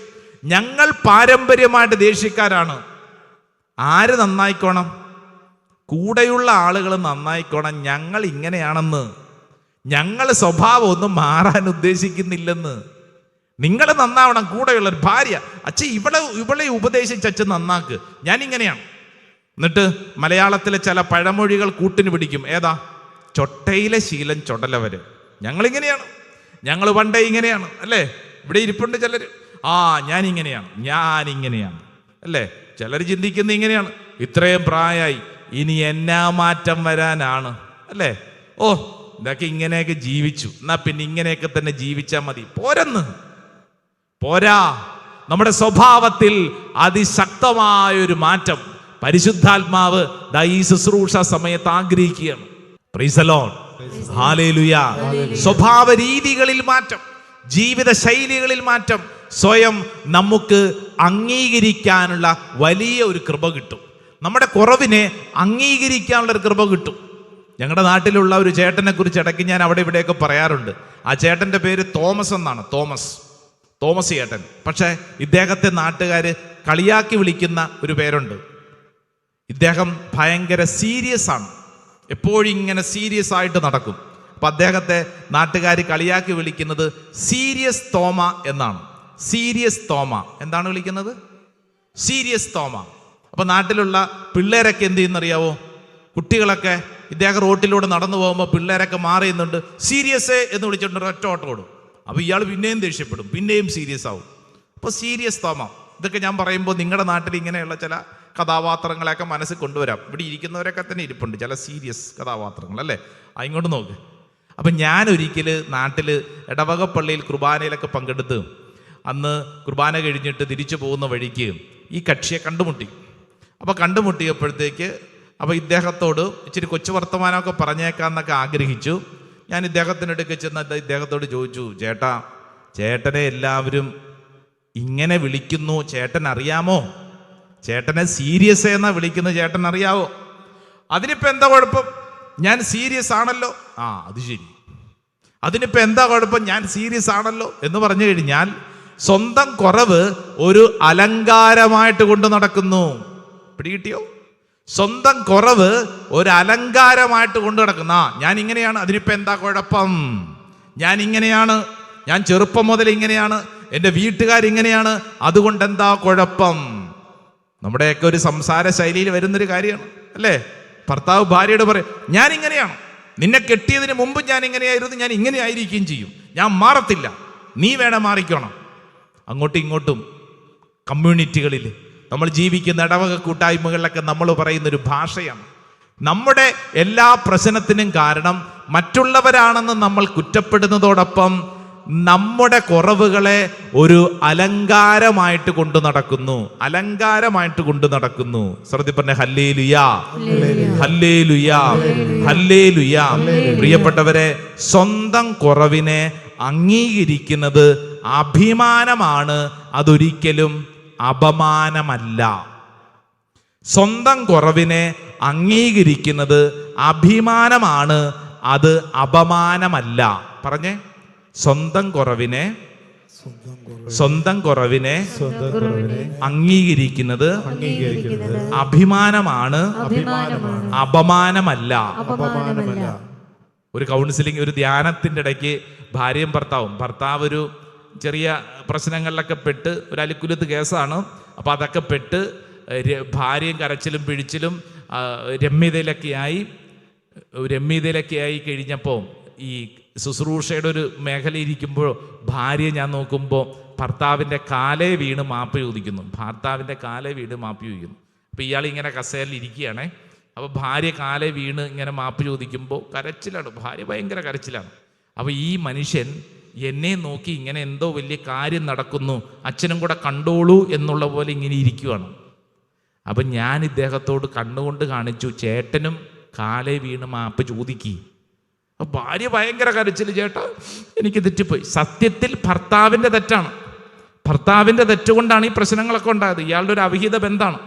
ഞങ്ങൾ പാരമ്പര്യമായിട്ട് ദേഷ്യക്കാരാണ്. ആര് നന്നായിക്കോണം? കൂടെയുള്ള ആളുകൾ നന്നായിക്കോണം. ഞങ്ങൾ ഇങ്ങനെയാണെന്ന്, ഞങ്ങൾ സ്വഭാവം ഒന്നും മാറാൻ ഉദ്ദേശിക്കുന്നില്ലെന്ന്. നിങ്ങൾ നന്നാവണം. കൂടെയുള്ള ഒരു ഭാര്യ, അച്ഛൻ ഇവളെ ഉപദേശിച്ച് അച്ഛൻ നന്നാക്ക്, ഞാനിങ്ങനെയാണ്. എന്നിട്ട് മലയാളത്തിലെ ചില പഴമൊഴികൾ കൂട്ടിന് പിടിക്കും. ഏതാ? ചൊട്ടയിലെ ശീലം ചൊടലവര്. ഞങ്ങളിങ്ങനെയാണ്, ഞങ്ങൾ പണ്ടേ ഇങ്ങനെയാണ് അല്ലേ? ഇവിടെ ഇരിപ്പുണ്ട് ചിലർ. ഞാനിങ്ങനെയാണ് അല്ലേ? ചിലർ ചിന്തിക്കുന്നത് ഇങ്ങനെയാണ്, ഇത്രയും പ്രായമായി ഇനി എന്നാ മാറ്റം വരാനാണ് അല്ലേ? ഇതൊക്കെ ഇങ്ങനെയൊക്കെ ജീവിച്ചു, എന്നാ പിന്നെ ഇങ്ങനെയൊക്കെ തന്നെ ജീവിച്ചാൽ മതി. പോരാ. നമ്മുടെ സ്വഭാവത്തിൽ അതിശക്തമായൊരു മാറ്റം പരിശുദ്ധാത്മാവ് ഈ ശുശ്രൂഷ സമയത്ത് ആഗ്രഹിക്കുകയാണ്. Price the Lord, hallelujah. സ്വഭാവ രീതികളിൽ മാറ്റം, ജീവിത ശൈലികളിൽ മാറ്റം, സ്വയം നമുക്ക് അംഗീകരിക്കാനുള്ള വലിയ ഒരു കൃപ കിട്ടും. നമ്മുടെ കുറവിനെ അംഗീകരിക്കാനുള്ള ഒരു കൃപ കിട്ടും. ഞങ്ങളുടെ നാട്ടിലുള്ള ഒരു ചേട്ടനെ കുറിച്ച് ഇടയ്ക്ക് ഞാൻ അവിടെ ഇവിടെയൊക്കെ പറയാറുണ്ട്. ആ ചേട്ടൻ്റെ പേര് തോമസ് എന്നാണ്. തോമസ് ചേട്ടൻ. പക്ഷേ ഇദ്ദേഹത്തെ നാട്ടുകാർ കളിയാക്കി വിളിക്കുന്ന ഒരു പേരുണ്ട്. ഇദ്ദേഹം ഭയങ്കര സീരിയസ് ആണ്, എപ്പോഴും ഇങ്ങനെ സീരിയസ് ആയിട്ട് നടക്കും. അപ്പം അദ്ദേഹത്തെ നാട്ടുകാർ കളിയാക്കി വിളിക്കുന്നത് സീരിയസ് തോമ എന്നാണ്. സീരിയസ് തോമ എന്താണ് വിളിക്കുന്നത്? സീരിയസ് തോമ. അപ്പം നാട്ടിലുള്ള പിള്ളേരൊക്കെ എന്ത് ചെയ്യുന്നറിയാവോ? കുട്ടികളൊക്കെ ഇദ്ദേഹം റോട്ടിലൂടെ നടന്നു പോകുമ്പോൾ പിള്ളേരൊക്കെ മാറി നിന്നുണ്ട് സീരിയസ് എന്ന് വിളിച്ചിട്ടുണ്ട്, ഒറ്റ ഓട്ടം ഓടും. അപ്പോൾ ഇയാൾ പിന്നെയും ദേഷ്യപ്പെടും, പിന്നെയും സീരിയസ് ആവും. അപ്പോൾ സീരിയസ് തോമ. ഇതൊക്കെ ഞാൻ പറയുമ്പോൾ നിങ്ങളുടെ നാട്ടിൽ ഇങ്ങനെയുള്ള ചില കഥാപാത്രങ്ങളെയൊക്കെ മനസ്സിൽ കൊണ്ടുവരാം. ഇവിടെ ഇരിക്കുന്നവരൊക്കെ തന്നെ ഇരിപ്പുണ്ട് ചില സീരിയസ് കഥാപാത്രങ്ങൾ അല്ലേ? ഇങ്ങോട്ട് നോക്ക്. അപ്പം ഞാൻ ഒരിക്കൽ നാട്ടിൽ ഇടവക പള്ളിയിൽ കുർബാനയിലൊക്കെ പങ്കെടുത്ത് അന്ന് കുർബാന കഴിഞ്ഞിട്ട് തിരിച്ചു പോകുന്ന വഴിക്ക് ഈ കക്ഷിയെ കണ്ടുമുട്ടി. അപ്പോൾ കണ്ടുമുട്ടിയപ്പോഴത്തേക്ക് ഇദ്ദേഹത്തോട് ഇച്ചിരി കൊച്ചു വർത്തമാനമൊക്കെ പറഞ്ഞേക്കാന്നൊക്കെ ആഗ്രഹിച്ചു. ഞാൻ ഇദ്ദേഹത്തിനടുക്ക് ചെന്ന് ഇദ്ദേഹത്തോട് ചോദിച്ചു, ചേട്ടനെ എല്ലാവരും ഇങ്ങനെ വിളിക്കുന്നു, ചേട്ടൻ അറിയാമോ? ചേട്ടനെ സീരിയസ് എന്നാ വിളിക്കുന്നത്, ചേട്ടൻ അറിയാവോ? അതിനിപ്പോൾ എന്താ കുഴപ്പം? ഞാൻ സീരിയസ് ആണല്ലോ. അത് ശരി, അതിനിപ്പോൾ എന്താ കുഴപ്പം? ഞാൻ സീരിയസ് ആണല്ലോ എന്ന് പറഞ്ഞു കഴിഞ്ഞാൽ സ്വന്തം കുറവ് ഒരു അലങ്കാരമായിട്ട് കൊണ്ട് നടക്കുന്നു. പിടികിട്ടിയോ? സ്വന്തം കുറവ് ഒരു അലങ്കാരമായിട്ട് കൊണ്ട് നടക്കുന്ന ഞാൻ ഇങ്ങനെയാണ്, അതിനിപ്പോൾ എന്താ കുഴപ്പം? ഞാൻ ഇങ്ങനെയാണ്, ഞാൻ ചെറുപ്പം മുതൽ ഇങ്ങനെയാണ്, എൻ്റെ വീട്ടുകാരിങ്ങനെയാണ്, അതുകൊണ്ട് എന്താ കുഴപ്പം? നമ്മുടെയൊക്കെ ഒരു സംസാര ശൈലിയിൽ വരുന്നൊരു കാര്യമാണ് അല്ലേ? ഭർത്താവ് ഭാര്യയോട് പറയും, ഞാൻ ഇങ്ങനെയാണ്, നിന്നെ കെട്ടിയതിന് മുമ്പ് ഞാൻ ഇങ്ങനെയായിരുന്നു, ഞാൻ ഇങ്ങനെ ആയിരിക്കുകയും ചെയ്യും, ഞാൻ മാറത്തില്ല, നീ വേണം മാറിക്കണം. അങ്ങോട്ടും ഇങ്ങോട്ടും കമ്മ്യൂണിറ്റികളിൽ നമ്മൾ ജീവിക്കുന്ന ഇടവക കൂട്ടായ്മകളിലൊക്കെ നമ്മൾ പറയുന്നൊരു ഭാഷയാണ്. നമ്മുടെ എല്ലാ പ്രശ്നത്തിനും കാരണം മറ്റുള്ളവരാണെന്ന് നമ്മൾ കുറ്റപ്പെടുന്നതോടൊപ്പം നമ്മുടെ കുറവുകളെ ഒരു അലങ്കാരമായിട്ട് കൊണ്ടു നടക്കുന്നു. ശ്രദ്ധ പറഞ്ഞ ഹല്ലേലൂയാ, ഹല്ലേലൂയാ, ഹല്ലേലൂയാ. പ്രിയപ്പെട്ടവരെ, സ്വന്തം കുറവിനെ അംഗീകരിക്കുന്നത് അഭിമാനമാണ്, അതൊരിക്കലും അപമാനമല്ല. സ്വന്തം കുറവിനെ അംഗീകരിക്കുന്നത് അഭിമാനമാണ്, അത് അപമാനമല്ല. പറഞ്ഞേ, സ്വന്തം കുറവിനെ അംഗീകരിക്കുന്നത് അഭിമാനമാണ്, അപമാനമല്ല. ഒരു കൗൺസിലിംഗ്, ഒരു ധ്യാനത്തിൻ്റെ ഇടയ്ക്ക് ഭാര്യയും ഭർത്താവ് ഒരു ചെറിയ പ്രശ്നങ്ങളിലൊക്കെ പെട്ട്, ഒരു അലിക്കുലത്ത് കേസാണ്. അപ്പോൾ അതൊക്കെ പെട്ട് ഭാര്യയും കരച്ചിലും പിഴിച്ചിലും രമ്യതയിലൊക്കെ ആയി കഴിഞ്ഞപ്പോൾ ഈ ശുശ്രൂഷയുടെ ഒരു മേഖല ഇരിക്കുമ്പോൾ ഭാര്യ ഞാൻ നോക്കുമ്പോൾ ഭർത്താവിൻ്റെ കാലേ വീണ് മാപ്പ് ചോദിക്കുന്നു. അപ്പോൾ ഇയാൾ ഇങ്ങനെ കസേരയിൽ ഇരിക്കുകയാണേ. അപ്പോൾ ഭാര്യ കാലേ വീണ് ഇങ്ങനെ മാപ്പ് ചോദിക്കുമ്പോൾ കരച്ചിലാണ്, ഭാര്യ ഭയങ്കര കരച്ചിലാണ്. അപ്പോൾ ഈ മനുഷ്യൻ എന്നെ നോക്കി ഇങ്ങനെ എന്തോ വലിയ കാര്യം നടക്കുന്നു, അച്ഛനും കൂടെ കണ്ടോളൂ എന്നുള്ള പോലെ ഇങ്ങനെ ഇരിക്കുവാണ്. അപ്പം ഞാൻ ഇദ്ദേഹത്തോട് കണ്ണുകൊണ്ട് കാണിച്ചു, ചേട്ടനും കാലേ വീണ് മാപ്പ് ചോദിക്കുക. ഭാര്യ ഭയങ്കര കരച്ചിൽ, ചേട്ടാ എനിക്ക് തെറ്റിപ്പോയി. സത്യത്തിൽ ഭർത്താവിൻ്റെ തെറ്റാണ്. ഭർത്താവിൻ്റെ തെറ്റുകൊണ്ടാണ് ഈ പ്രശ്നങ്ങളൊക്കെ ഉണ്ടായത്. ഇയാളുടെ ഒരു അവിഹിത ബന്ധമാണ്.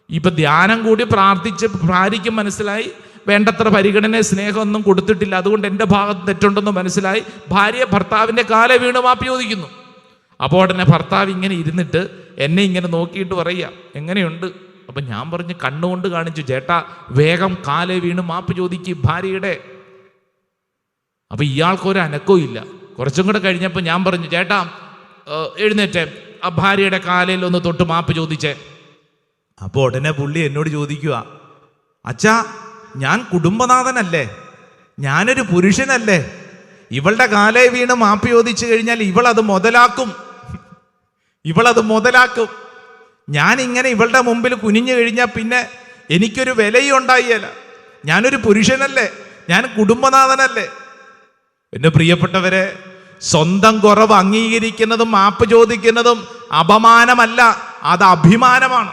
ഇപ്പം ധ്യാനം കൂടി പ്രാർത്ഥിച്ച് ഭാര്യയ്ക്ക് മനസ്സിലായി വേണ്ടത്ര പരിഗണന സ്നേഹമൊന്നും കൊടുത്തിട്ടില്ല, അതുകൊണ്ട് എൻ്റെ ഭാഗത്ത് തെറ്റുണ്ടെന്ന് മനസ്സിലായി. ഭാര്യ ഭർത്താവിൻ്റെ കാലേ വീണ് മാപ്പ് ചോദിക്കുന്നു. അപ്പോൾ ഉടനെ ഭർത്താവ് ഇങ്ങനെ ഇരുന്നിട്ട് എന്നെ ഇങ്ങനെ നോക്കിയിട്ട് പറയുക, എങ്ങനെയുണ്ട്? അപ്പം ഞാൻ പറഞ്ഞു, കണ്ണുകൊണ്ട് കാണിച്ചു, ചേട്ടാ വേഗം കാലേ വീണ് മാപ്പ് ചോദിക്കും ഭാര്യയുടെ. അപ്പം ഇയാൾക്കൊരു അനക്കവും ഇല്ല. കുറച്ചും കൂടെ കഴിഞ്ഞപ്പോൾ ഞാൻ പറഞ്ഞു, ചേട്ടാ എഴുന്നേറ്റേ, ആ ഭാര്യയുടെ കാലയിൽ ഒന്ന് തൊട്ട് മാപ്പ് ചോദിച്ചേ. അപ്പോൾ ഉടനെ പുള്ളി എന്നോട് ചോദിക്കുക, അച്ഛാ ഞാൻ കുടുംബനാഥനല്ലേ, ഞാനൊരു പുരുഷനല്ലേ, ഇവളുടെ കാലേ വീണ് മാപ്പ് ചോദിച്ചു കഴിഞ്ഞാൽ ഇവളത് മുതലാക്കും. ഞാനിങ്ങനെ ഇവളുടെ മുമ്പിൽ കുനിഞ്ഞു കഴിഞ്ഞാൽ പിന്നെ എനിക്കൊരു വിലയും ഉണ്ടായില്ല. ഞാനൊരു പുരുഷനല്ലേ, ഞാൻ കുടുംബനാഥനല്ലേ. എൻ്റെ പ്രിയപ്പെട്ടവരെ, സ്വന്തം കുറവ് അംഗീകരിക്കുന്നതും മാപ്പ് ചോദിക്കുന്നതും അപമാനമല്ല, അത് അഭിമാനമാണ്.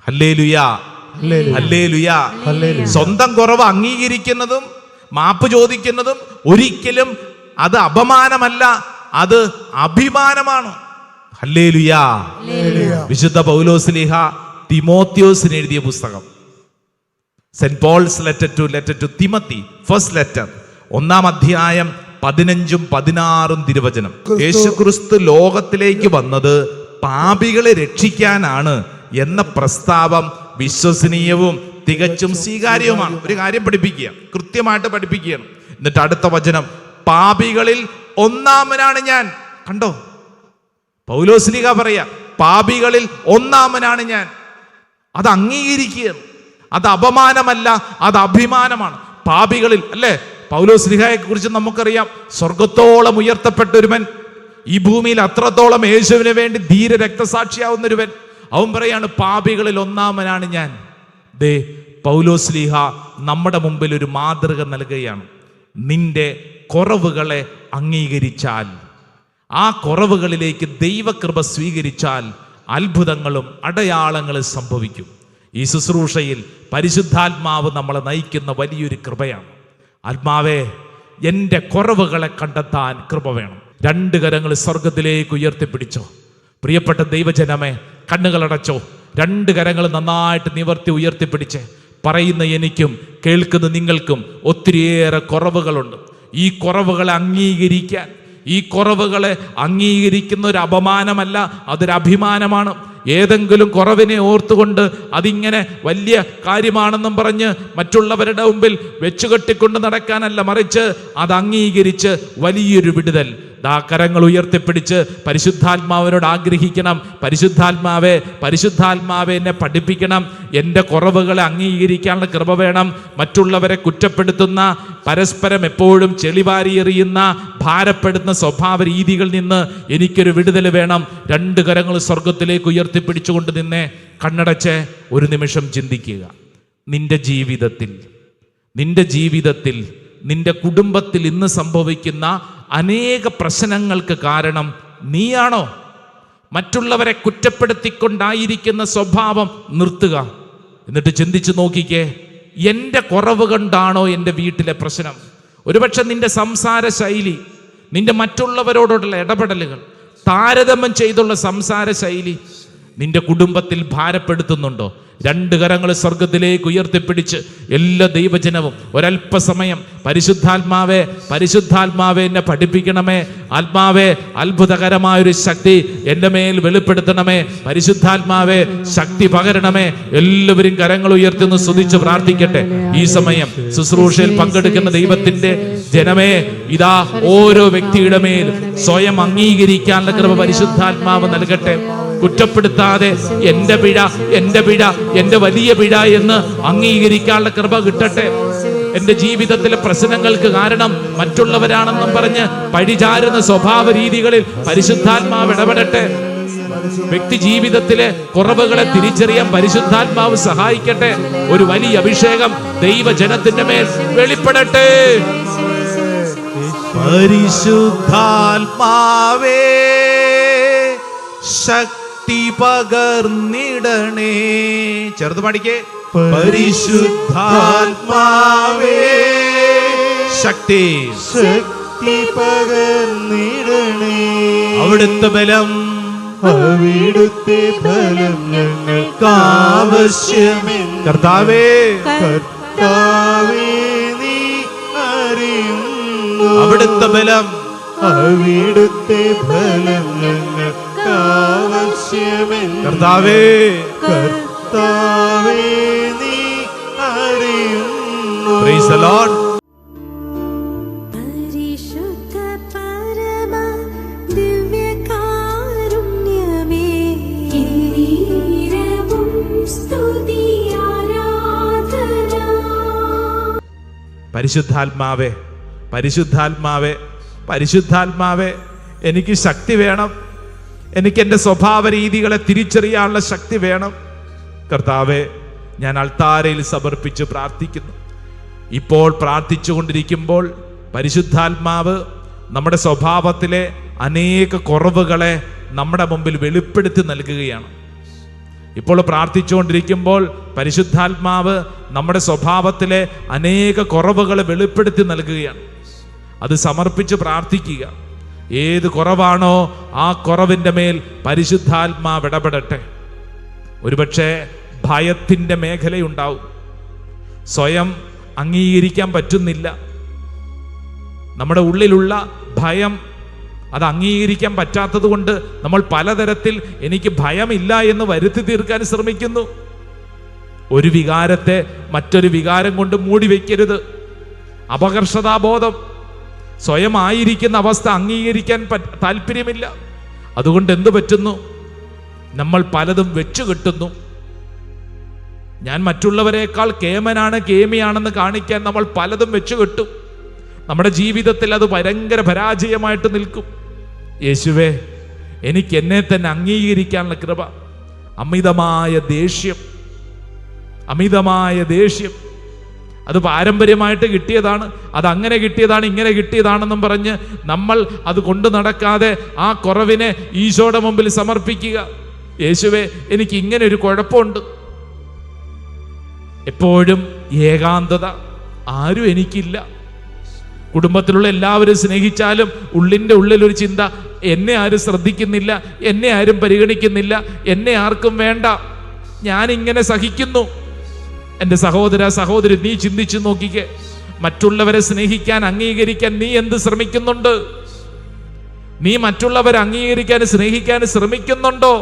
ഹല്ലേലൂയാ, ഹല്ലേലൂയാ. സ്വന്തം കുറവ് അംഗീകരിക്കുന്നതും മാപ്പ് ചോദിക്കുന്നതും ഒരിക്കലും അത് അപമാനമല്ല, അത് അഭിമാനമാണ്. ഹല്ലേലൂയാ. വിശുദ്ധ പൗലോസ്ലീഹ തിമോത്തിയോസിന് എഴുതിയ പുസ്തകം, saint Paul's letter to Timothy, first letter, 1-ാം അധ്യായം 15-16 തിരുവചനം. യേശുക്രിസ്തു ലോകത്തിലേക്ക് വന്നത് പാപികളെ രക്ഷിക്കാനാണ് എന്ന പ്രസ്താവം വിശ്വസനീയവും തികച്ചും സ്വീകാര്യവുമാണ്. ഒരു കാര്യം പഠിപ്പിക്കുക, കൃത്യമായിട്ട് പഠിപ്പിക്കുകയാണ്. എന്നിട്ട് അടുത്ത വചനം, പാപികളിൽ ഒന്നാമനാണ് ഞാൻ. കണ്ടോ, പൗലോസ്ലീഹ പറയാ, പാപികളിൽ ഒന്നാമനാണ് ഞാൻ. അത് അംഗീകരിക്കുകയാണ്. അത് അപമാനമല്ല, അത് അഭിമാനമാണ്. പാപികളിൽ അല്ലേ, പൗലോസ്ലീഹയെ കുറിച്ച് നമുക്കറിയാം, സ്വർഗത്തോളം ഉയർത്തപ്പെട്ട ഒരുവൻ, ഈ ഭൂമിയിൽ അത്രത്തോളം യേശുവിന് വേണ്ടി ധീര രക്തസാക്ഷിയാവുന്ന ഒരുവൻ. അവൻ പറയാണ്, പാപികളിൽ ഒന്നാമനാണ് ഞാൻ. ദേ പൗലോസ്ലീഹ നമ്മുടെ മുമ്പിൽ ഒരു മാതൃക നൽകുകയാണ്. നിന്റെ കുറവുകളെ അംഗീകരിച്ചാൽ, ആ കുറവുകളിലേക്ക് ദൈവകൃപ സ്വീകരിച്ചാൽ അത്ഭുതങ്ങളും അടയാളങ്ങളും സംഭവിക്കും. ഈ ശുശ്രൂഷയിൽ പരിശുദ്ധാത്മാവ് നമ്മളെ നയിക്കുന്ന വലിയൊരു കൃപയാണ്. ആത്മാവേ, എൻ്റെ കുറവുകളെ കണ്ടെത്താൻ കൃപ വേണം. 2 കരങ്ങൾ സ്വർഗത്തിലേക്ക് ഉയർത്തിപ്പിടിച്ചോ. പ്രിയപ്പെട്ട ദൈവജനമേ, കണ്ണുകളടച്ചോ, 2 കരങ്ങൾ നന്നായിട്ട് നിവർത്തി ഉയർത്തിപ്പിടിച്ച് പറയുന്ന എനിക്കും കേൾക്കുന്ന നിങ്ങൾക്കും ഒത്തിരിയേറെ കുറവുകളുണ്ട്. ഈ കുറവുകളെ അംഗീകരിക്കാൻ, ഈ കുറവുകളെ അംഗീകരിക്കുന്ന ഒരു അപമാനമല്ല, അതൊരു അഭിമാനമാണ്. ഏതെങ്കിലും കുറവിനെ ഓർത്തുകൊണ്ട് അതിങ്ങനെ വലിയ കാര്യമാണെന്നും പറഞ്ഞ് മറ്റുള്ളവരുടെ മുമ്പിൽ വെച്ചുകെട്ടിക്കൊണ്ട് നടക്കാനല്ല, മറിച്ച് അത് അംഗീകരിച്ച് വലിയൊരു വിടുതൽ. കരങ്ങൾ ഉയർത്തിപ്പിടിച്ച് പരിശുദ്ധാത്മാവിനോട് ആഗ്രഹിക്കണം, പരിശുദ്ധാത്മാവെ എന്നെ പഠിപ്പിക്കണം, എൻ്റെ കുറവുകളെ അംഗീകരിക്കാനുള്ള കൃപ വേണം. മറ്റുള്ളവരെ കുറ്റപ്പെടുത്തുന്ന, പരസ്പരം എപ്പോഴും ചെളിവാരി എറിയുന്ന, ഭാരപ്പെടുന്ന സ്വഭാവ രീതികളിൽ നിന്ന് എനിക്കൊരു വിടുതൽ വേണം. 2 കരങ്ങൾ സ്വർഗത്തിലേക്ക് ഉയർത്തിപ്പിടിച്ചുകൊണ്ട് നിന്നെ കണ്ണടച്ച് ഒരു നിമിഷം ചിന്തിക്കുക. നിന്റെ ജീവിതത്തിൽ നിന്റെ കുടുംബത്തിൽ ഇന്ന് സംഭവിക്കുന്ന അനേക പ്രശ്നങ്ങൾക്ക് കാരണം നീയാണോ? മറ്റുള്ളവരെ കുറ്റപ്പെടുത്തിക്കൊണ്ടായിരിക്കുന്ന സ്വഭാവം നിർത്തുക. എന്നിട്ട് ചിന്തിച്ചു നോക്കിക്കേ, എൻ്റെ കുറവ് കൊണ്ടാണോ എൻ്റെ വീട്ടിലെ പ്രശ്നം? ഒരുപക്ഷെ നിന്റെ സംസാര ശൈലി, നിന്റെ മറ്റുള്ളവരോടുള്ള ഇടപെടലുകൾ, താരതമ്യം ചെയ്തുള്ള സംസാര ശൈലി നിന്റെ കുടുംബത്തിൽ ഭാരപ്പെടുത്തുന്നുണ്ടോ? 2 കരങ്ങൾ സ്വർഗത്തിലേക്ക് ഉയർത്തിപ്പിടിച്ച് എല്ലാ ദൈവജനവും ഒരല്പസമയം പരിശുദ്ധാത്മാവെ എന്നെ പഠിപ്പിക്കണമേ, ആത്മാവേ അത്ഭുതകരമായൊരു ശക്തി എൻ്റെ മേൽ വെളിപ്പെടുത്തണമേ, പരിശുദ്ധാത്മാവെ ശക്തി പകരണമേ. എല്ലാവരും കരങ്ങൾ ഉയർത്തുന്നു, സ്തുതിച്ച് പ്രാർത്ഥിക്കട്ടെ. ഈ സമയം ശുശ്രൂഷയിൽ പങ്കെടുക്കുന്ന ദൈവത്തിന്റെ ജനമേ, ഇതാ ഓരോ വ്യക്തിയുടെ മേൽ സ്വയം അംഗീകരിക്കാനുള്ള കൃപ പരിശുദ്ധാത്മാവ് നൽകട്ടെ. കുറ്റപ്പെടുത്താതെ എൻ്റെ പിഴ എൻ്റെ വലിയ പിഴ എന്ന് അംഗീകരിക്കാനുള്ള കൃപ കിട്ടട്ടെ. എൻ്റെ ജീവിതത്തിലെ പ്രശ്നങ്ങൾക്ക് കാരണം മറ്റുള്ളവരാണെന്നും പറഞ്ഞ് പഴിചാരുന്ന സ്വഭാവ രീതികളിൽ പരിശുദ്ധാത്മാവ് ഇടപെടട്ടെ. വ്യക്തി ജീവിതത്തിലെ കുറവുകളെ തിരിച്ചറിയാൻ പരിശുദ്ധാത്മാവ് സഹായിക്കട്ടെ. ഒരു വലിയ അഭിഷേകം ദൈവജനത്തിന്റെ മേൽ വെളിപ്പെടട്ടെ. പരിശുദ്ധാത്മാവേ ശക്തി പകർന്നിടണേ. ചെറുത് പാടിക്കേ. പരിശുദ്ധാത്മാവേ ശക്തി ശക്തി പകർന്നിടണേ. അവിടുത്തെ ബലം അവിടുത്തെ ഫലം ഞങ്ങൾക്ക് ആവശ്യമെന്ന് കർത്താവേ കർത്താവേ നീ അറിയുന്നു. അവിടുത്തെ ബലം അവിടുത്തെ ഫലം ഞങ്ങൾക്ക് ആവശ്യമെന്ന് കർത്താവേ കർത്താവേ നീ അറിയുന്നു. Praise the Lord. പരിശുദ്ധ പരമ ദിവ്യകാരുണ്യമേ, എന്നേരവും സ്തുതി ആരാധന. പരിശുദ്ധാത്മാവേ പരിശുദ്ധാത്മാവേ പരിശുദ്ധാത്മാവേ എനിക്ക് ശക്തി വേണം. എനിക്ക് എൻ്റെ സ്വഭാവ രീതികളെ തിരിച്ചറിയാനുള്ള ശക്തി വേണം. കർത്താവേ, ഞാൻ അൾത്താരയിൽ സമർപ്പിച്ച് പ്രാർത്ഥിക്കുന്നു. ഇപ്പോൾ പ്രാർത്ഥിച്ചുകൊണ്ടിരിക്കുമ്പോൾ പരിശുദ്ധാത്മാവ് നമ്മുടെ സ്വഭാവത്തിലെ അനേക കുറവുകളെ നമ്മുടെ മുമ്പിൽ വെളിപ്പെടുത്തി നൽകുകയാണ്. ഇപ്പോൾ പ്രാർത്ഥിച്ചുകൊണ്ടിരിക്കുമ്പോൾ പരിശുദ്ധാത്മാവ് നമ്മുടെ സ്വഭാവത്തിലെ അനേക കുറവുകൾ വെളിപ്പെടുത്തി നൽകുകയാണ്. അത് സമർപ്പിച്ച് പ്രാർത്ഥിക്കുക. ഏത് കുറവാണോ ആ കുറവിൻ്റെ മേൽ പരിശുദ്ധാത്മാവ് ഇടപെടട്ടെ. ഒരുപക്ഷെ ഭയത്തിൻ്റെ മേഖലയുണ്ടാവും. സ്വയം അംഗീകരിക്കാൻ പറ്റുന്നില്ല. നമ്മുടെ ഉള്ളിലുള്ള ഭയം അത് അംഗീകരിക്കാൻ പറ്റാത്തത് കൊണ്ട് നമ്മൾ പലതരത്തിൽ എനിക്ക് ഭയമില്ല എന്ന് വരുത്തി തീർക്കാൻ ശ്രമിക്കുന്നു. ഒരു വികാരത്തെ മറ്റൊരു വികാരം കൊണ്ട് മൂടി വയ്ക്കരുത്. അപകർഷതാബോധം, സ്വയം ആയിരിക്കുന്ന അവസ്ഥ അംഗീകരിക്കാൻ താല്പര്യമില്ല. അതുകൊണ്ട് എന്തു പറ്റുന്നു? നമ്മൾ പലതും വെച്ചു കെട്ടുന്നു. ഞാൻ മറ്റുള്ളവരെക്കാൾ കേമനാണ് കേമിയാണെന്ന് കാണിക്കാൻ നമ്മൾ പലതും വെച്ചു കെട്ടും. നമ്മുടെ ജീവിതത്തിൽ അത് ഭയങ്കര പരാജയമായിട്ട് നിൽക്കും. യേശുവേ, എനിക്ക് എന്നെ തന്നെ അംഗീകരിക്കാനുള്ള കൃപ. അമിതമായ ദേഷ്യം അത് പാരമ്പര്യമായിട്ട് കിട്ടിയതാണ്, അത് അങ്ങനെ കിട്ടിയതാണ്, ഇങ്ങനെ കിട്ടിയതാണെന്നും പറഞ്ഞ് നമ്മൾ അത് കൊണ്ടു നടക്കാതെ ആ കുറവിനെ ഈശോയുടെ മുമ്പിൽ സമർപ്പിക്കുക. യേശുവേ, എനിക്ക് ഇങ്ങനെ ഒരു കുഴപ്പമുണ്ട്. എപ്പോഴും ഏകാന്തത, ആരും എനിക്കില്ല. കുടുംബത്തിലുള്ള എല്ലാവരും സ്നേഹിച്ചാലും ഉള്ളിൻ്റെ ഉള്ളിലൊരു ചിന്ത, എന്നെ ആരും ശ്രദ്ധിക്കുന്നില്ല, എന്നെ ആരും പരിഗണിക്കുന്നില്ല, എന്നെ ആർക്കും വേണ്ട, ഞാനിങ്ങനെ സഹിക്കുന്നു. എൻ്റെ സഹോദര സഹോദരി, നീ ചിന്തിച്ചു നോക്കിക്കേ. മറ്റുള്ളവരെ സ്നേഹിക്കാൻ അംഗീകരിക്കാൻ നീ എന്ത് ശ്രമിക്കുന്നുണ്ട്? നീ മറ്റുള്ളവരെ അംഗീകരിക്കാൻ സ്നേഹിക്കാൻ ശ്രമിക്കുന്നുണ്ടോ?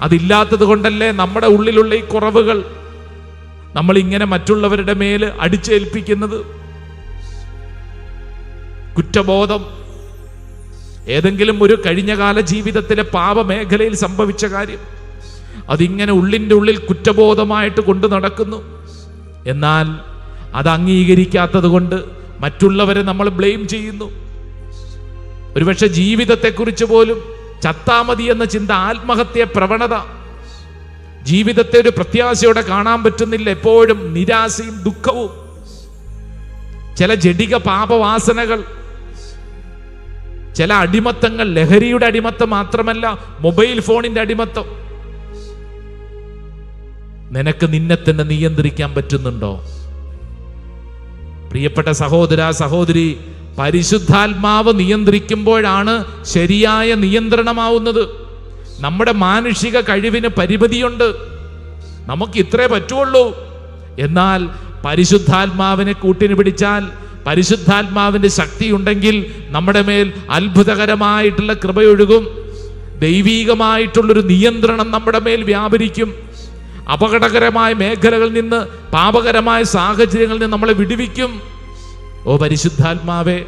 അതില്ലാത്തത് കൊണ്ടല്ലേ നമ്മുടെ ഉള്ളിലുള്ള ഈ കുറവുകൾ നമ്മൾ ഇങ്ങനെ മറ്റുള്ളവരുടെ മേൽ അടിച്ചേൽപ്പിക്കുന്നത്. കുറ്റബോധം, ഏതെങ്കിലും ഒരു കഴിഞ്ഞകാല ജീവിതത്തിലെ പാപമേഖലയിൽ സംഭവിച്ച കാര്യം അതിങ്ങനെ ഉള്ളിൻ്റെ ഉള്ളിൽ കുറ്റബോധമായിട്ട് കൊണ്ടു നടക്കുന്നു. എന്നാൽ അത് അംഗീകരിക്കാത്തത് കൊണ്ട് മറ്റുള്ളവരെ നമ്മൾ ബ്ലെയിം ചെയ്യുന്നു. ഒരുപക്ഷെ ജീവിതത്തെക്കുറിച്ച് പോലും ചത്താമതി എന്ന ചിന്ത, ആത്മഹത്യ പ്രവണത, ജീവിതത്തെ ഒരു പ്രത്യാശയോടെ കാണാൻ പറ്റുന്നില്ല. എപ്പോഴും നിരാശയും ദുഃഖവും, ചില ജഡിക പാപവാസനകൾ, ചില അടിമത്തങ്ങൾ, ലഹരിയുടെ അടിമത്തം മാത്രമല്ല, മൊബൈൽ ഫോണിന്റെ അടിമത്തം. നിനക്ക് നിന്നെ തന്നെ നിയന്ത്രിക്കാൻ പറ്റുന്നുണ്ടോ? പ്രിയപ്പെട്ട സഹോദര സഹോദരി, പരിശുദ്ധാത്മാവ് നിയന്ത്രിക്കുമ്പോഴാണ് ശരിയായ നിയന്ത്രണമാവുന്നത്. നമ്മുടെ മാനുഷിക കഴിവിന് പരിമിതിയുണ്ട്, നമുക്ക് ഇത്രേ പറ്റുള്ളൂ. എന്നാൽ പരിശുദ്ധാത്മാവിനെ കൂട്ടിന് പിടിച്ചാൽ, പരിശുദ്ധാത്മാവിന്റെ ശക്തി ഉണ്ടെങ്കിൽ നമ്മുടെ മേൽ അത്ഭുതകരമായിട്ടുള്ള കൃപയൊഴുകും. ദൈവീകമായിട്ടുള്ളൊരു നിയന്ത്രണം നമ്മുടെ മേൽ വ്യാപരിക്കും. അപകടകരമായ മേഖലകളിൽ നിന്ന്, പാപകരമായ സാഹചര്യങ്ങളിൽ നിന്ന് നമ്മളെ വിടുവിക്കും. ഓ പരിശുദ്ധാത്മാവേ,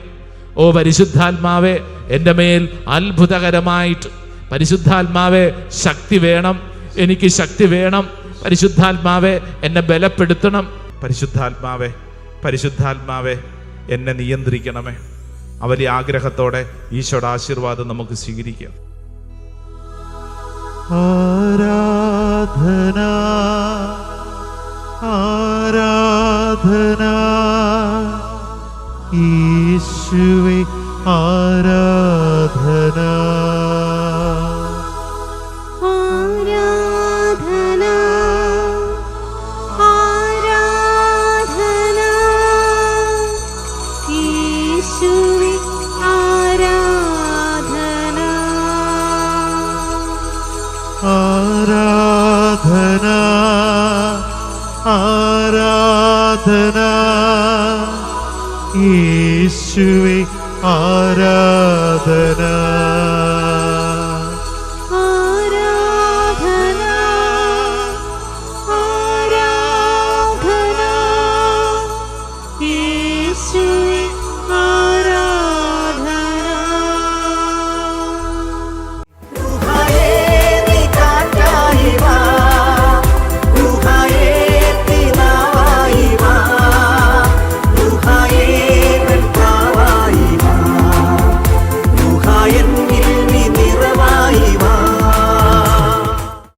ഓ പരിശുദ്ധാത്മാവേ, എൻ്റെ മേൽ അത്ഭുതകരമായിട്ട് പരിശുദ്ധാത്മാവേ ശക്തി വേണം, എനിക്ക് ശക്തി വേണം. പരിശുദ്ധാത്മാവേ എന്നെ ബലപ്പെടുത്തണം. പരിശുദ്ധാത്മാവേ, പരിശുദ്ധാത്മാവേ എന്നെ നിയന്ത്രിക്കണമേ. വലിയ ആഗ്രഹത്തോടെ ഈശോയുടെ ആശീർവാദം നമുക്ക് സ്വീകരിക്കാം. ആരാധന ആരാധന യേശുവേ ആരാധന ആരാധന ആരാധന യേശുവേ ആരാധന ആരാധന ആരാധന യേശുവേ